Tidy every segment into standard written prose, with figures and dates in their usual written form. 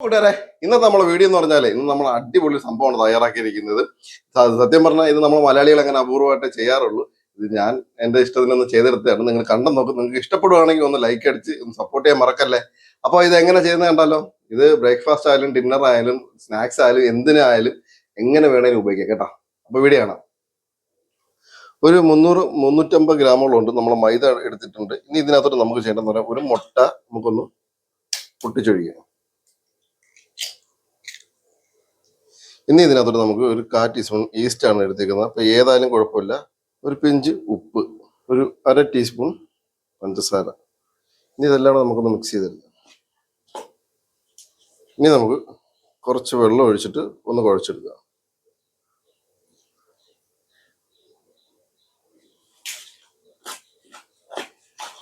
കൂട്ടുകാരെ, ഇന്നത്തെ നമ്മളെ വീഡിയോ എന്ന് പറഞ്ഞാലേ ഇന്ന് നമ്മൾ അടിപൊളി സംഭവമാണ് തയ്യാറാക്കിയിരിക്കുന്നത്. സത്യം പറഞ്ഞാൽ ഇത് നമ്മൾ മലയാളികൾ അങ്ങനെ അപൂർവമായിട്ട് ചെയ്യാറുള്ളൂ. ഇത് ഞാൻ എന്റെ ഇഷ്ടത്തിനൊന്ന് ചെയ്തെടുത്തതാണ്. നിങ്ങൾ കണ്ടു നോക്കും. നിങ്ങൾക്ക് ഇഷ്ടപ്പെടുവാണെങ്കിൽ ഒന്ന് ലൈക്ക് അടിച്ച് ഒന്ന് സപ്പോർട്ട് ചെയ്യാൻ മറക്കല്ലേ. അപ്പോൾ ഇത് എങ്ങനെ ചെയ്യുന്നത് കണ്ടല്ലോ. ഇത് ബ്രേക്ക്ഫാസ്റ്റ് ആയാലും ഡിന്നർ ആയാലും സ്നാക്സ് ആയാലും എന്തിനായാലും എങ്ങനെ വേണേലും ഉപയോഗിക്കാം കേട്ടോ. അപ്പോൾ വീഡിയോ കാണാം. ഒരു 300-350 ഗ്രാമോളം ഉണ്ട്. നമ്മൾ മൈദ എടുത്തിട്ടുണ്ട്. ഇനി ഇതിനകത്തോട്ട് നമുക്ക് ചെയ്യേണ്ടതെന്ന് പറയാം, ഒരു മുട്ട നമുക്കൊന്ന് പൊട്ടിച്ചൊഴിക്കാം. ഇനി ഇതിനകത്തോട്ട് നമുക്ക് ഒരു 1/4 ടീസ്പൂൺ ഈസ്റ്റ് ആണ് എടുത്തേക്കുന്നത്. അപ്പൊ ഏതായാലും കുഴപ്പമില്ല. ഒരു പിഞ്ച് ഉപ്പ്, ഒരു 1/2 ടീസ്പൂൺ പഞ്ചസാര. ഇനി ഇതെല്ലാം കൂടെ നമുക്കൊന്ന് മിക്സ് ചെയ്തെടുക്കാം. ഇനി നമുക്ക് കുറച്ച് വെള്ളം ഒഴിച്ചിട്ട് ഒന്ന് കുഴച്ചെടുക്കുക.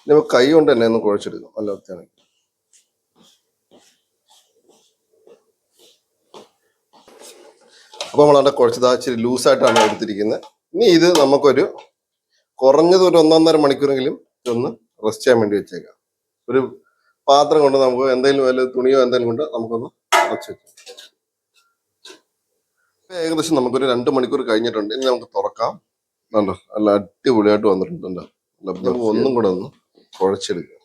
ഇനി നമുക്ക് കൈ കൊണ്ട് തന്നെ ഒന്ന് കുഴച്ചെടുക്കാം. നല്ല വൃത്തിയാണെങ്കിൽ അപ്പോൾ നമ്മളവിടെ കുഴച്ചത് ഇച്ചിരി ലൂസായിട്ടാണ് എടുത്തിരിക്കുന്നത്. ഇനി ഇത് നമുക്കൊരു കുറഞ്ഞത് ഒരു 1.5 മണിക്കൂറെങ്കിലും ഇതൊന്ന് റെസ്റ്റ് ചെയ്യാൻ വേണ്ടി വെച്ചേക്കാം. ഒരു പാത്രം കൊണ്ട് നമുക്ക് എന്തെങ്കിലും വല്ല തുണിയോ എന്തെങ്കിലും കൊണ്ട് നമുക്കൊന്ന് അടച്ചു വെക്കാം. ഏകദേശം നമുക്കൊരു 2 മണിക്കൂർ കഴിഞ്ഞിട്ടുണ്ട്. ഇനി നമുക്ക് തുറക്കാം. കണ്ടോ, നല്ല അടിപൊളിയായിട്ട് വന്നിട്ടുണ്ട്. നമുക്ക് ഒന്നും കൂടെ ഒന്ന് കുഴച്ചെടുക്കാം.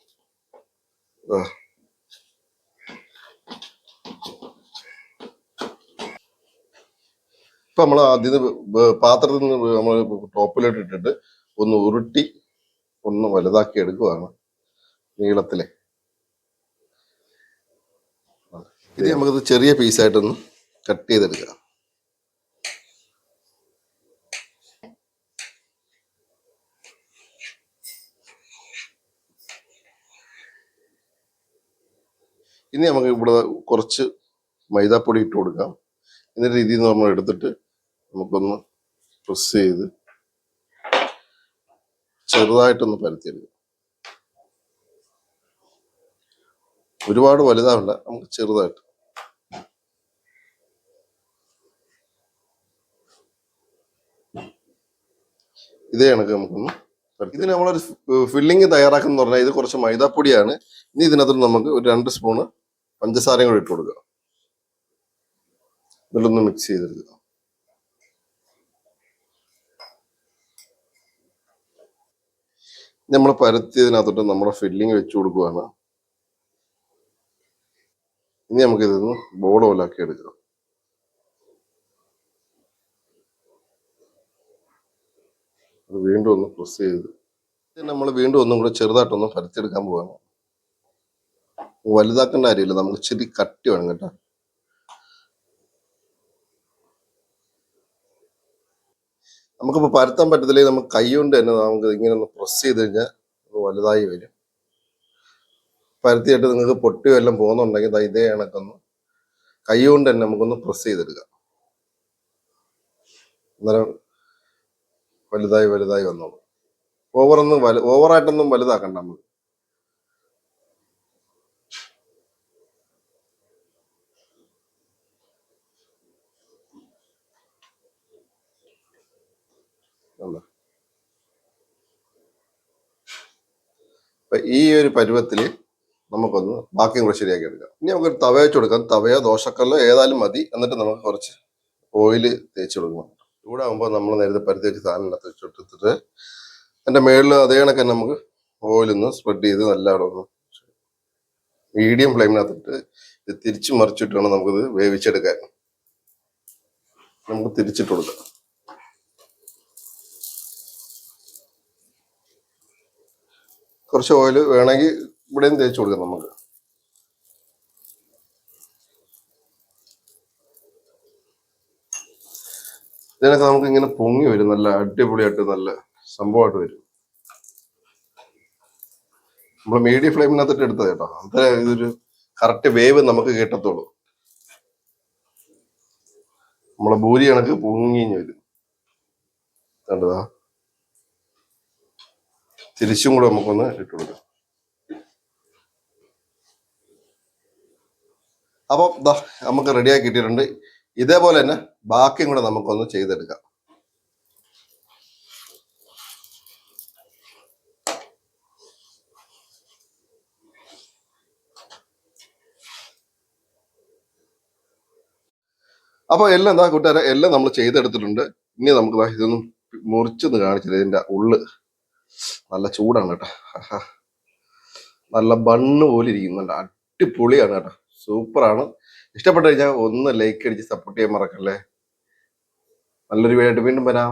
ഇപ്പൊ നമ്മൾ ആദ്യം പാത്രത്തിൽ നിന്ന് നമ്മൾ ടോപ്പിലോട്ട് ഇട്ടിട്ട് ഒന്ന് ഉരുട്ടി ഒന്ന് വലുതാക്കി എടുക്കുവാണ് നീളത്തിലെ. ഇത് നമുക്കത് ചെറിയ പീസായിട്ടൊന്ന് കട്ട് ചെയ്തെടുക്കാം. ഇനി നമുക്ക് ഇവിടെ കുറച്ച് മൈദാപ്പൊടി ഇട്ട് കൊടുക്കാം. എന്നിട്ട് രീതിയിൽ നമ്മൾ എടുത്തിട്ട് നമുക്കൊന്ന് പ്രസ് ചെയ്ത് ചെറുതായിട്ടൊന്ന് പരത്തിയെടുക്കാം. ഒരുപാട് വലുതാവണ്ട, നമുക്ക് ചെറുതായിട്ട്. ഇതേ കണക്ക് നമുക്കൊന്ന് ഇത് നമ്മളൊരു ഫില്ലിങ് തയ്യാറാക്കുന്ന പറഞ്ഞാൽ ഇത് കുറച്ച് മൈദാപ്പൊടിയാണ്. ഇനി ഇതിനകത്ത് നമുക്ക് ഒരു 2 സ്പൂണ് പഞ്ചസാരയും കൂടി ഇട്ട് കൊടുക്കുക. ഇതിലൊന്ന് മിക്സ് ചെയ്തെടുക്കുക. നമ്മൾ പരത്തിയതിനകത്തോട്ട് നമ്മുടെ ഫില്ലിങ് വെച്ച് കൊടുക്കുകയാണ്. ഇനി നമുക്ക് ഇതൊന്ന് ബോൾ പോലാക്കി എടുക്കാം. അത് വീണ്ടും ഒന്ന് പ്രസ് ചെയ്ത് നമ്മൾ വീണ്ടും ഒന്നും കൂടെ ചെറുതായിട്ടൊന്ന് പരത്തിയെടുക്കാൻ പോവാണ്. വലുതാക്കേണ്ട കാര്യമില്ല, നമുക്ക് ഇച്ചിരി കട്ടി വേണം കേട്ടോ. നമുക്കിപ്പോൾ പരത്താൻ പറ്റത്തില്ലെങ്കിൽ നമുക്ക് കൈ കൊണ്ട് തന്നെ നമുക്ക് ഇങ്ങനെ ഒന്ന് പ്രസ് ചെയ്ത് കഴിഞ്ഞാൽ വലുതായി വരും. പരത്തിയിട്ട് നിങ്ങൾക്ക് പൊട്ടിയോ എല്ലാം പോകുന്നുണ്ടെങ്കിൽ ഇതേ കണക്കൊന്ന് കൈ കൊണ്ട് തന്നെ നമുക്കൊന്ന് പ്രസ് ചെയ്തെടുക്കാം. അന്നേരം വലുതായി വന്നോളൂ. ഓവറായിട്ടൊന്നും വലുതാക്കണ്ട നമുക്ക്. ഈ ഒരു പരുവത്തിൽ നമുക്കൊന്ന് ബാക്കിയും കൂടെ ശരിയാക്കി എടുക്കാം. ഇനി നമുക്കൊരു തവ വെച്ച് കൊടുക്കാം. തവയോ ദോശക്കല്ലോ ഏതായാലും മതി. എന്നിട്ട് നമുക്ക് കുറച്ച് ഓയില് തേച്ച് കൊടുക്കണം. ഇവിടെ ആകുമ്പോൾ നമ്മൾ നേരത്തെ പരുത്തി വെച്ച് സാധനത്തിനകത്ത് വെച്ചെടുത്തിട്ട് അതിൻ്റെ മേളിൽ അതേ കണക്ക് തന്നെ നമുക്ക് ഓയിലൊന്ന് സ്പ്രെഡ് ചെയ്ത് നല്ല അവിടെ ഒന്ന് മീഡിയം ഫ്ലെയിമിനകത്തിട്ട് ഇത് തിരിച്ചു മറിച്ചിട്ട് വേണം നമുക്കിത് വേവിച്ചെടുക്കാൻ. നമുക്ക് തിരിച്ചിട്ട് കൊടുക്കാം. കുറച്ച് ഓയിൽ വേണമെങ്കിൽ ഇവിടെയും തേച്ച് കൊടുക്കാം നമുക്ക്. ഇതിനൊക്കെ നമുക്ക് ഇങ്ങനെ പൊങ്ങി വരും, നല്ല അടിപൊളിയായിട്ട് നല്ല സംഭവമായിട്ട് വരും. നമ്മൾ മീഡിയം ഫ്ലെയിമിനകത്തിട്ട് എടുത്തത് കേട്ടോ. അത്ര ഇതൊരു കറക്റ്റ് വേവ് നമുക്ക് കിട്ടത്തുള്ളൂ. നമ്മളെ ഭൂരി കണക്ക് പൊങ്ങി വരും. കണ്ടതാ, തിരിച്ചും കൂടെ നമുക്കൊന്ന് ഇട്ട് കൊടുക്കാം. അപ്പം നമുക്ക് റെഡിയാക്കി കിട്ടിയിട്ടുണ്ട്. ഇതേപോലെ തന്നെ ബാക്കിയും കൂടെ നമുക്കൊന്ന് ചെയ്തെടുക്കാം. അപ്പൊ എല്ലാം എന്താ കൂട്ടുകാരെ, എല്ലാം നമ്മൾ ചെയ്തെടുത്തിട്ടുണ്ട്. ഇനി നമുക്ക് ദാ ഇതൊന്നും മുറിച്ചൊന്ന് കാണിച്ചത്. ഇതിന്റെ ഉള്ള് നല്ല ചൂടാണ് കേട്ടോ. ആഹാ. നല്ല ബണ്ണ് പോലെ ഇരിക്കുന്നുണ്ട്. അടിപൊളിയാണ് കേട്ടോ, സൂപ്പറാണ്. ഇഷ്ടപ്പെട്ടു കഴിഞ്ഞാൽ ഒന്ന് ലൈക്ക് അടിച്ച് സപ്പോർട്ട് ചെയ്യാൻ മറക്കല്ലേ. നല്ലൊരു വീഡിയോ ആയിട്ട് വീണ്ടും വരാം.